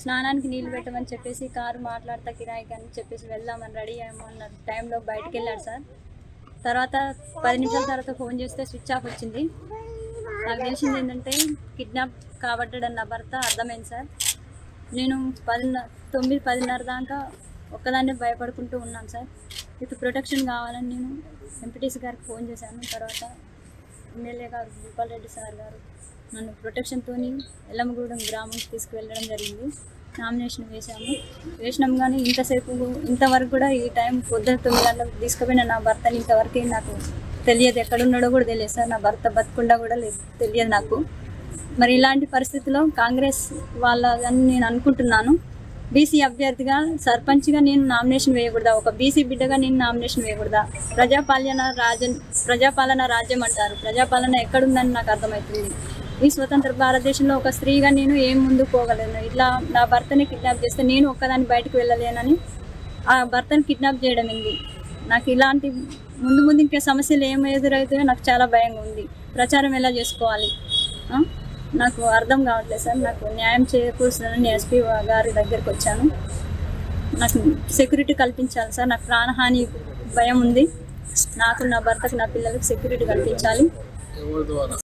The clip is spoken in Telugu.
స్నానానికి నీళ్లు పెట్టమని చెప్పేసి కారు మాట్లాడతా కిరాయికి అని చెప్పేసి వెళ్దామని రెడీ అయ్యామన్న టైంలో బయటకు వెళ్ళాడు సార్. తర్వాత 10 నిమిషాల తర్వాత ఫోన్ చేస్తే స్విచ్ ఆఫ్ వచ్చింది. నాకు తెలిసింది ఏంటంటే కిడ్నాప్ కాబట్టాడని నా భర్త అర్థమైంది సార్. నేను 9-10:30 దాకా ఒక్కదాన్నే భయపడుకుంటూ ఉన్నాను సార్. ఇప్పుడు ప్రొటెక్షన్ కావాలని నేను ఎంపీటీసీ గారికి ఫోన్ చేశాను. తర్వాత ఎమ్మెల్యే గారు భూపాల్ రెడ్డి సార్ గారు నన్ను ప్రొటెక్షన్తో ఎల్లమ్మగూడెం గ్రామంకి తీసుకువెళ్ళడం జరిగింది. నామినేషన్ వేసినాం కానీ ఇంతవరకు కూడా ఈ టైం పొద్దున 9 గంటలకు తీసుకుపోయిన నా భర్తని ఇంతవరకు నాకు తెలియదు, ఎక్కడున్నాడో కూడా తెలియదు సార్. నా భర్త బతుకుండా కూడా తెలియదు నాకు. మరి ఇలాంటి పరిస్థితిలో కాంగ్రెస్ వాళ్ళని నేను అనుకుంటున్నాను, బీసీ అభ్యర్థిగా సర్పంచ్గా నేను నామినేషన్ వేయకూడదా, ఒక బీసీ బిడ్డగా నేను నామినేషన్ వేయకూడదా? ప్రజాపాలన రాజ్యం అంటారు, ప్రజాపాలన ఎక్కడుందని నాకు అర్థమవుతుంది. ఈ స్వతంత్ర భారతదేశంలో ఒక స్త్రీగా నేను ఏం ముందుకు పోగలను? ఇట్లా నా భర్తని కిడ్నాప్ చేస్తే నేను ఒక్కదాన్ని బయటకు వెళ్ళలేనని ఆ భర్తని కిడ్నాప్ చేయడం ఏంది? నాకు ఇలాంటి ముందు ఇంకా సమస్యలు ఏం ఎదురవుతాయో నాకు చాలా భయంగా ఉంది. ప్రచారం ఎలా చేసుకోవాలి నాకు అర్థం కావట్లేదు సార్. నాకు న్యాయం చేకూర్చాలని ఎస్పీ గారి దగ్గరికి వచ్చాను. నాకు సెక్యూరిటీ కల్పించాలి సార్. నాకు ప్రాణహాని భయం ఉంది. నాకు, నా భర్తకు, నా పిల్లలకు సెక్యూరిటీ కల్పించాలి.